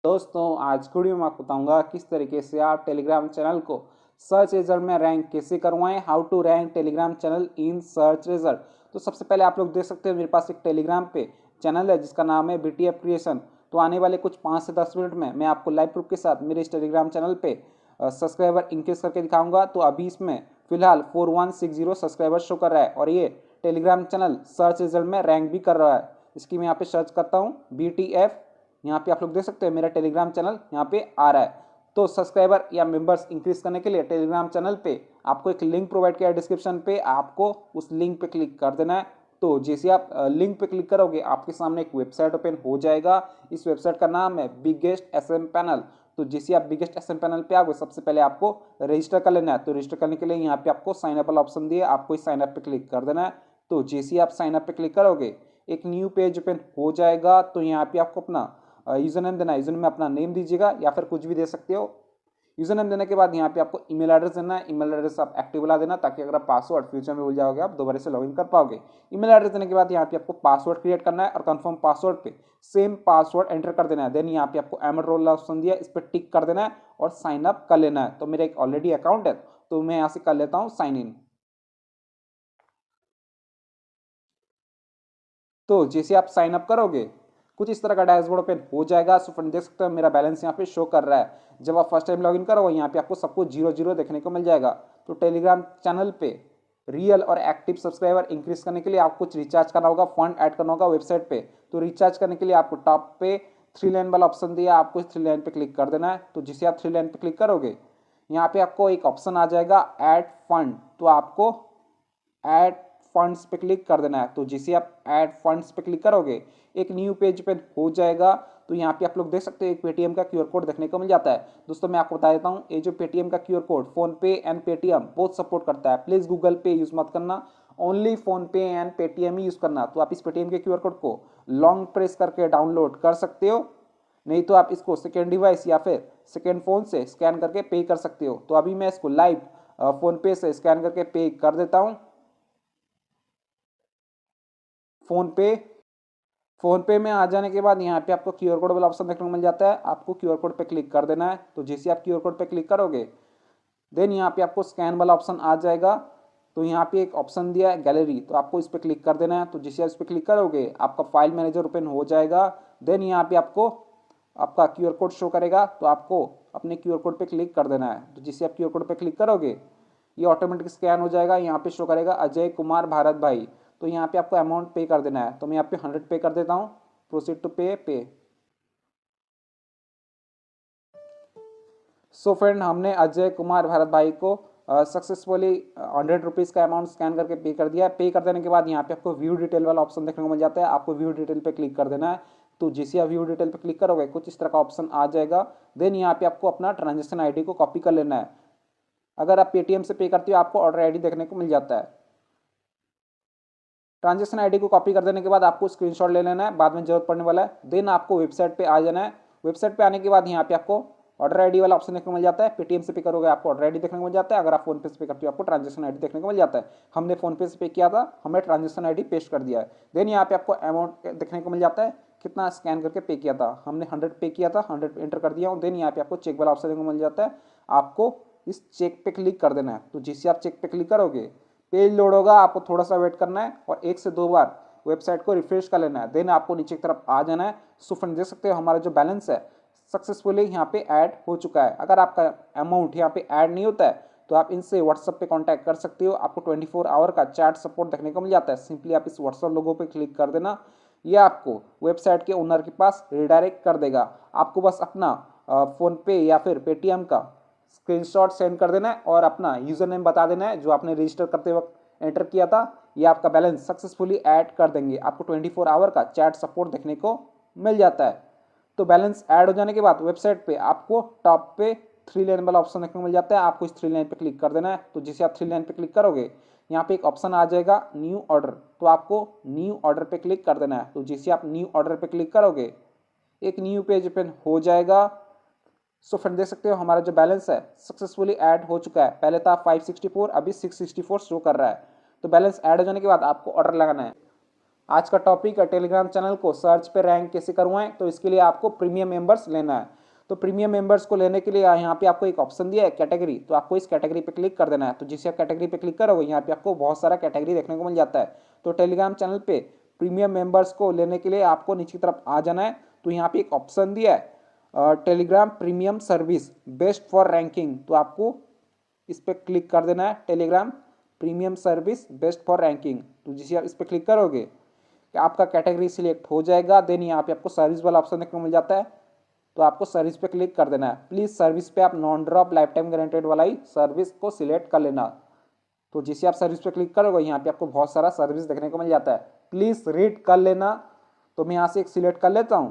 दोस्तों आज की वीडियो में आपको बताऊंगा किस तरीके से आप टेलीग्राम चैनल को सर्च रिजल्ट में रैंक कैसे करवाएं। How to rank Telegram channel in search result. तो सबसे पहले आप लोग देख सकते हैं मेरे पास एक टेलीग्राम पे चैनल है जिसका नाम है BTF क्रिएशन। तो आने वाले कुछ 5 से 10 मिनट में मैं आपको लाइव प्रूफ के साथ मेरे इस टेलीग्राम चैनल पे सब्सक्राइबर इंक्रीज करके दिखाऊंगा। तो अभी इसमें फिलहाल 4160 सब्सक्राइबर शो कर रहा है और ये टेलीग्राम चैनल सर्च रिजल्ट में रैंक भी कर रहा है। इसकी मैं यहाँ पे सर्च करता हूँ BTF, यहाँ पे आप लोग देख सकते हैं मेरा टेलीग्राम चैनल यहाँ पे आ रहा है। तो सब्सक्राइबर या मेंबर्स इंक्रीज करने के लिए टेलीग्राम चैनल पे आपको एक लिंक प्रोवाइड किया है डिस्क्रिप्शन पे, आपको उस लिंक पे क्लिक कर देना है। तो जैसे आप लिंक पे क्लिक करोगे आपके सामने एक वेबसाइट ओपन हो जाएगा। इस वेबसाइट का नाम है बिगेस्ट SM पैनल। तो जैसे आप बिगेस्ट SM पैनल पे आओगे सबसे पहले आपको रजिस्टर कर लेना है। तो रजिस्टर करने के लिए यहाँ पे आपको साइन अप वाला ऑप्शन दिया, आपको इस साइन अप पे क्लिक कर देना है। तो जैसे आप साइन अप पे क्लिक करोगे एक न्यू पेज ओपन हो जाएगा। तो यहाँ पे आपको अपना यूजर नेम देना है। यूजर नेम में अपना नेम दीजिएगा या फिर कुछ भी दे सकते हो। यूजर नेम देने के बाद यहाँ पे आपको ईमेल एड्रेस देना है। ईमेल एड्रेस आप एक्टिव वाला देना ताकि अगर आप पासवर्ड फ्यूचर में भूल जाओगे आप दोबारा से लॉगिन कर पाओगे। ईमेल एड्रेस देने के बाद यहाँ पे आपको पासवर्ड क्रिएट करना है और कंफर्म पासवर्ड पे सेम पासवर्ड एंटर कर देना है। देन यहाँ पे आपको एमरोल ऑप्शन दिया, इस पर टिक कर देना है और साइन अप कर लेना है। तो मेरा एक ऑलरेडी अकाउंट है तो मैं यहाँ से कर लेता हूँ साइन इन। तो जैसे आप साइन अप करोगे कुछ इस तरह का डैशबोर्ड ओपन हो जाएगा। सो फ्रेंड देख सकते हो मेरा बैलेंस यहाँ पे शो कर रहा है। जब आप फर्स्ट टाइम लॉगिन करोगे यहाँ पे आपको सब कुछ 0 0 देखने को मिल जाएगा। तो टेलीग्राम चैनल पे रियल और एक्टिव सब्सक्राइबर इंक्रीज करने के लिए आपको कुछ रिचार्ज करना होगा, फंड ऐड करना होगा वेबसाइट पे। तो रिचार्ज करने के लिए आपको टॉप पे 3 लाइन वाला ऑप्शन दिया, आपको इस 3 लाइन पे क्लिक कर देना है। तो जिसे आप 3 लाइन पे क्लिक करोगे यहाँ पे आपको एक ऑप्शन आ जाएगा ऐड फंड। तो आपको ऐड फंड्स पे क्लिक कर देना है। तो जैसे आप ऐड फंड्स पे क्लिक करोगे एक न्यू पेज पे हो जाएगा। तो यहाँ पे आप लोग देख सकते हो एक पेटीएम का QR कोड देखने को मिल जाता है। दोस्तों मैं आपको बता देता हूँ ये जो पेटीएम का QR कोड फोन पे एंड पेटीएम बहुत सपोर्ट करता है। प्लीज गूगल पे यूज मत करना, ओनली फोन पे एंड पेटीएम ही यूज करना। तो आप इस पेटीएम के QR कोड को लॉन्ग प्रेस करके डाउनलोड कर सकते हो, नहीं तो आप इसको सेकेंड डिवाइस या फिर सेकेंड फोन से स्कैन करके पे कर सकते हो। तो अभी मैं इसको लाइव फोन पे से स्कैन करके पे कर देता हूँ। फोन पे में आ जाने के बाद यहाँ पे आपको QR कोड वाला ऑप्शन देखने को मिल जाता है, आपको QR कोड पे क्लिक कर देना है। तो जैसे आप QR कोड पे क्लिक करोगे देन यहाँ पे आपको स्कैन वाला ऑप्शन आ जाएगा। तो यहाँ पे एक ऑप्शन दिया है गैलरी, तो आपको इस पर क्लिक कर देना है। तो जैसे आप इस पर क्लिक करोगे आपका फाइल मैनेजर ओपन हो जाएगा। देन यहाँ पे आपको आपका QR कोड शो करेगा, तो आपको अपने QR कोड पे क्लिक कर देना है। तो जैसे आप QR कोड पे क्लिक करोगे ये ऑटोमेटिक स्कैन हो जाएगा। यहाँ पे शो करेगा अजय कुमार भारत भाई। तो यहाँ पे आपको अमाउंट पे कर देना है। तो मैं यहाँ पे 100 पे कर देता हूँ। प्रोसीड टू पे। सो फ्रेंड हमने अजय कुमार भारत भाई को सक्सेसफुली 100 रुपीज़ का अमाउंट स्कैन करके पे कर दिया है। पे कर देने के बाद यहाँ पे आपको व्यू डिटेल वाला ऑप्शन देखने को मिल जाता है, आपको व्यू डिटेल पे क्लिक कर देना है। तो जैसे आप व्यू डिटेल पे क्लिक करोगे कुछ इस तरह का ऑप्शन आ जाएगा। देन यहाँ पे आपको अपना ट्रांजेक्शन ID को कॉपी कर लेना है। अगर आप पेटीएम से पे करते हो आपको ऑर्डर ID देखने को मिल जाता है। ट्रांजेक्शन ID को कॉपी कर देने के बाद आपको स्क्रीनशॉट ले लेना है, बाद में जरूरत पड़ने वाला है। देन आपको वेबसाइट पे आ जाना है। वेबसाइट पे आने के बाद यहाँ पे आपको ऑर्डर ID वाला ऑप्शन देखने को मिल जाता है। पेटीएम से पे करोगे आपको ऑर्डर ID देखने को मिल जाता है, अगर आप फोन पे से पे करते हो आपको ट्रांजेक्शन ID देखने को मिल जाता है। हमने फोन पे से पे किया था, हमने ट्रांजेक्शन ID पेस्ट कर दिया है। देन यहाँ पे आपको अमाउंट देखने को मिल जाता है, कितना स्कैन करके पे किया था। हमने 100 पे किया था, 100 एंटर कर दिया हूँ। देन यहाँ पे आपको चेक वाला ऑप्शन देखने को मिल जाता है, आपको इस चेक पे क्लिक कर देना है। तो जिससे आप चेक पे क्लिक करोगे पेज लोड होगा, आपको थोड़ा सा वेट करना है और 1 से 2 बार वेबसाइट को रिफ्रेश कर लेना है। देन आपको नीचे की तरफ आ जाना है। सो फ्रेंड देख सकते हो हमारा जो बैलेंस है सक्सेसफुली यहाँ पे ऐड हो चुका है। अगर आपका अमाउंट यहाँ पे ऐड नहीं होता है तो आप इनसे व्हाट्सएप पे कांटेक्ट कर सकते हो, आपको 24 आवर का चैट सपोर्ट देखने को मिल जाता है। सिंपली आप इस व्हाट्सएप लोगो पे क्लिक कर देना, ये आपको वेबसाइट के ओनर के पास रिडायरेक्ट कर देगा। आपको बस अपना फोन पे या फिर पेटीएम का स्क्रीनशॉट सेंड कर देना है और अपना यूजर नेम बता देना है जो आपने रजिस्टर करते वक्त एंटर किया था। ये आपका बैलेंस सक्सेसफुली ऐड कर देंगे। आपको 24 आवर का चैट सपोर्ट देखने को मिल जाता है। तो बैलेंस ऐड हो जाने के बाद वेबसाइट पे आपको टॉप पे 3 लाइन वाला ऑप्शन देखने को मिल जाता है, आपको इस 3 लाइन पे क्लिक कर देना है। तो जिसे आप 3 लाइन पे क्लिक करोगे यहाँ पे एक ऑप्शन आ जाएगा न्यू ऑर्डर, तो आपको न्यू ऑर्डर पे क्लिक कर देना है। तो जिसे आप न्यू ऑर्डर पे क्लिक करोगे एक न्यू पेज ओपन हो जाएगा। सो फ्रेंड देख सकते हो हमारा जो बैलेंस है सक्सेसफुली ऐड हो चुका है। पहले था 564, अभी 664 शो कर रहा है। तो बैलेंस ऐड हो जाने के बाद आपको ऑर्डर लगाना है। आज का टॉपिक है टेलीग्राम चैनल को सर्च पे रैंक कैसे करवाएं। तो इसके लिए आपको प्रीमियम मेंबर्स लेना है। तो प्रीमियम मेंबर्स को लेने के लिए यहाँ पे आपको एक ऑप्शन दिया है कैटेगरी, तो आपको इस कैटेगरी पे क्लिक कर देना है। तो जिसे आप कैटेगरी पे क्लिक करोगे यहाँ पे आपको बहुत सारा कैटेगरी देखने को मिल जाता है। तो टेलीग्राम चैनल पे प्रीमियम मेंबर्स को लेने के लिए आपको नीचे की तरफ आ जाना है। तो यहाँ पे एक ऑप्शन दिया है Telegram premium service best for ranking, तो आपको इस पर क्लिक कर देना है। Telegram premium service best for ranking, तो जिसे आप इस पर क्लिक करोगे कि आपका कैटेगरी सिलेक्ट हो जाएगा। देन यहाँ पे आपको सर्विस वाला ऑप्शन देखने को मिल जाता है। तो आपको सर्विस पे क्लिक कर देना है। प्लीज़ सर्विस पे आप non drop life time guaranteed वाला ही सर्विस को सिलेक्ट कर लेना। तो जिसे आप सर्विस पे क्लिक करोगे यहाँ पे आपको बहुत सारा सर्विस देखने को मिल जाता है। प्लीज़ रीड कर लेना। तो मैं यहाँ से एक सिलेक्ट कर लेता हूँ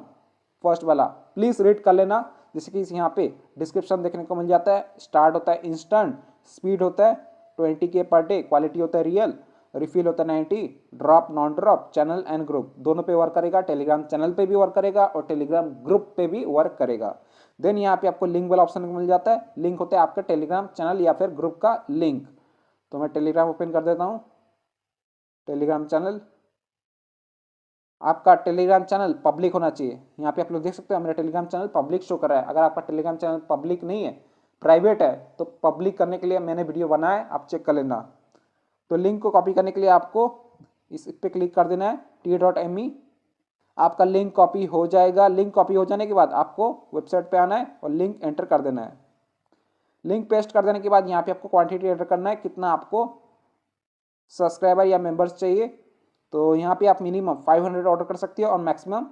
फर्स्ट वाला, प्लीज़ रीड कर लेना। जैसे कि यहाँ पे डिस्क्रिप्शन देखने को मिल जाता है। स्टार्ट होता है इंस्टेंट, स्पीड होता है 20K पर डे, क्वालिटी होता है रियल, रिफिल होता है 90, drop non drop, channel and group दोनों पे वर्क करेगा। टेलीग्राम चैनल पे भी वर्क करेगा और टेलीग्राम ग्रुप पे भी वर्क करेगा। देन यहाँ पे आपको लिंक वाला ऑप्शन मिल जाता है। लिंक होता है आपका टेलीग्राम चैनल या फिर ग्रुप का लिंक। तो मैं टेलीग्राम ओपन कर देता हूँ। टेलीग्राम चैनल, आपका टेलीग्राम चैनल पब्लिक होना चाहिए। यहाँ पे आप लोग देख सकते हो मेरा टेलीग्राम चैनल पब्लिक शो कर रहा है। अगर आपका टेलीग्राम चैनल पब्लिक नहीं है, प्राइवेट है, तो पब्लिक करने के लिए मैंने वीडियो बनाया है, आप चेक कर लेना। तो लिंक को कॉपी करने के लिए आपको इस पे क्लिक कर देना है t.me। आपका लिंक कॉपी हो जाएगा। लिंक कॉपी हो जाने के बाद आपको वेबसाइट पे आना है और लिंक एंटर कर देना है। लिंक पेस्ट कर देने के बाद यहाँ पे आपको क्वांटिटी एंटर करना है, कितना आपको सब्सक्राइबर या मेंबर्स चाहिए। तो यहाँ पे आप मिनिमम 500 ऑर्डर कर सकते हो और मैक्सिमम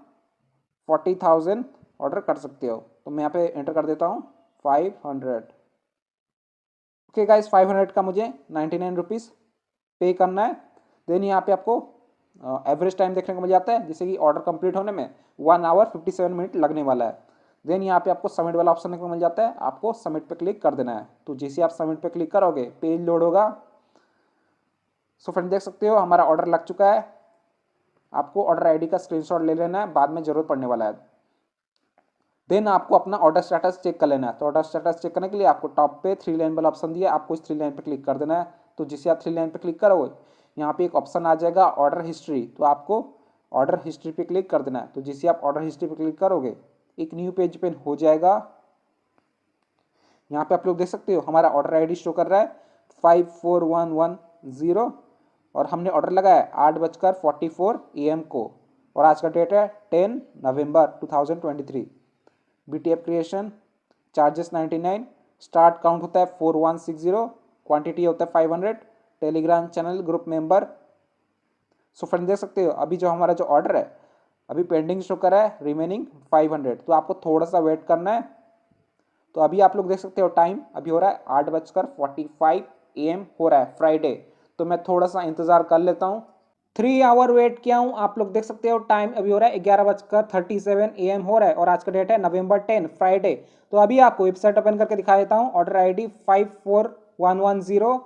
40,000 ऑर्डर कर सकते हो। तो मैं यहाँ पे एंटर कर देता हूँ 500। ओके गाइस, 500 का मुझे 99 रुपीज़ पे करना है। देन यहाँ पे आपको एवरेज टाइम देखने को मिल जाता है, जैसे कि ऑर्डर कंप्लीट होने में 1 आवर 57 मिनट लगने वाला है। देन यहाँ पे आपको सबमिट वाला ऑप्शन देखने को मिल जाता है। आपको सबमिट पे क्लिक कर देना है। तो जैसे आप सबमिट पे क्लिक करोगे पेज लोड होगा। सो फ्रेंड देख सकते हो हमारा ऑर्डर लग चुका है। आपको ऑर्डर आईडी का स्क्रीनशॉट ले लेना है, बाद में जरूरत पड़ने वाला है। देन आपको अपना ऑर्डर स्टेटस चेक कर लेना है। तो ऑर्डर स्टेटस चेक करने के लिए आपको टॉप पे 3 लाइन वाला ऑप्शन दिया, आपको इस 3 लाइन पे क्लिक कर देना है। तो जिसे आप 3 लाइन पे क्लिक करोगे यहाँ पे एक ऑप्शन आ जाएगा ऑर्डर हिस्ट्री, तो आपको ऑर्डर हिस्ट्री पे क्लिक कर देना है। तो जिसे आप ऑर्डर हिस्ट्री पे क्लिक करोगे एक न्यू पेज पे हो जाएगा। यहाँ पे आप लोग देख सकते हो हमारा ऑर्डर आईडी शो कर रहा है 54110 और हमने ऑर्डर लगाया 8:44 AM को और आज का डेट है 10 नवंबर 2023। BTF creation charges 99, start count होता है 4160, क्वांटिटी होता है 500, टेलीग्राम चैनल ग्रुप मेंबर। सो फ्रेंड देख सकते हो अभी जो हमारा जो ऑर्डर है अभी पेंडिंग शो कर रहा है रिमेनिंग 500, तो आपको थोड़ा सा वेट करना है। तो अभी आप लोग देख सकते हो टाइम अभी हो रहा है 8:45 AM हो रहा है फ्राइडे। तो मैं थोड़ा सा इंतजार कर लेता हूँ। 3 आवर वेट किया हूँ। आप लोग देख सकते हो टाइम अभी हो रहा है 11:37 AM हो रहा है और आज का डेट है नवंबर 10 फ्राइडे। तो अभी आपको वेबसाइट ओपन करके दिखा देता हूँ। Order ID 54110,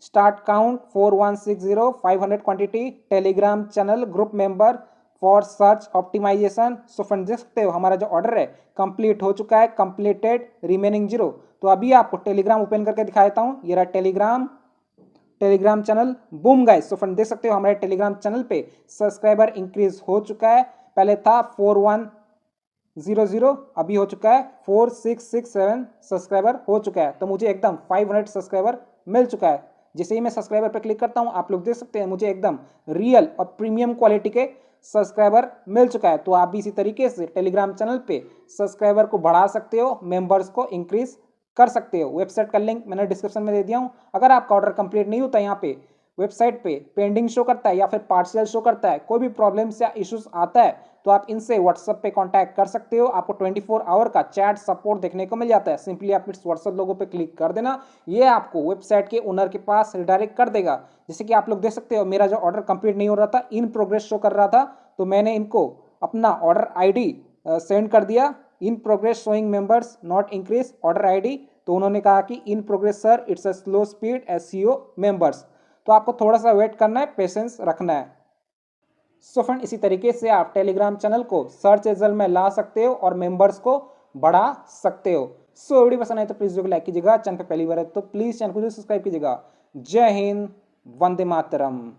start count 4160, 500 quantity, Telegram channel group member for search optimisation. So friend देख सकते हो हमारा जो ऑर्डर है कंप्लीट हो चुका है, कंप्लीटेड रिमेनिंग 0। तो अभी आपको टेलीग्राम ओपन करके दिखा देता हूँ। ये रहा टेलीग्राम चैनल। बूम गाइस, सो फ्रेंड देख सकते हो हमारे टेलीग्राम चैनल पे सब्सक्राइबर इंक्रीज हो चुका है। पहले था 4100, अभी हो चुका है 4667 सब्सक्राइबर हो चुका है। तो मुझे एकदम 500 सब्सक्राइबर मिल चुका है। जैसे ही मैं सब्सक्राइबर पे क्लिक करता हूँ आप लोग देख सकते हैं मुझे एकदम रियल और प्रीमियम क्वालिटी के सब्सक्राइबर मिल चुका है। तो आप भी इसी तरीके से टेलीग्राम चैनल पे सब्सक्राइबर को बढ़ा सकते हो, मेंबर्स को इंक्रीज कर सकते हो। वेबसाइट का लिंक मैंने डिस्क्रिप्शन में दे दिया हूँ। अगर आपका ऑर्डर कंप्लीट नहीं होता यहाँ पे वेबसाइट पे पेंडिंग शो करता है या फिर पार्शियल शो करता है, कोई भी प्रॉब्लम्स या इश्यूज आता है तो आप इनसे व्हाट्सएप पे कांटेक्ट कर सकते हो। आपको 24 आवर का चैट सपोर्ट देखने को मिल जाता है। सिंपली आप इस व्हाट्सएप लोगों पे क्लिक कर देना, ये आपको वेबसाइट के ओनर के पास रिडायरेक्ट कर देगा। जैसे कि आप लोग देख सकते हो मेरा जो ऑर्डर कंप्लीट नहीं हो रहा था, इन प्रोग्रेस शो कर रहा था, तो मैंने इनको अपना ऑर्डर आईडी सेंड कर दिया, in progress showing members not increase order ID. तो उन्होंने कहा कि in progress sir it's a slow speed SEO members. तो आपको थोड़ा सा वेट करना है, पेशेंस रखना है। सो फ्रेंड इसी तरीके से आप टेलीग्राम चैनल को सर्च रिजल्ट में ला सकते हो और मेंबर्स को बढ़ा सकते हो। सो वीडियो पसंद आए तो प्लीज वीडियो को लाइक कीजिएगा। चैनल पे पहली बार है तो प्लीज चैनल को सब्सक्राइब कीजिएगा। जय हिंद, वंदे मातरम।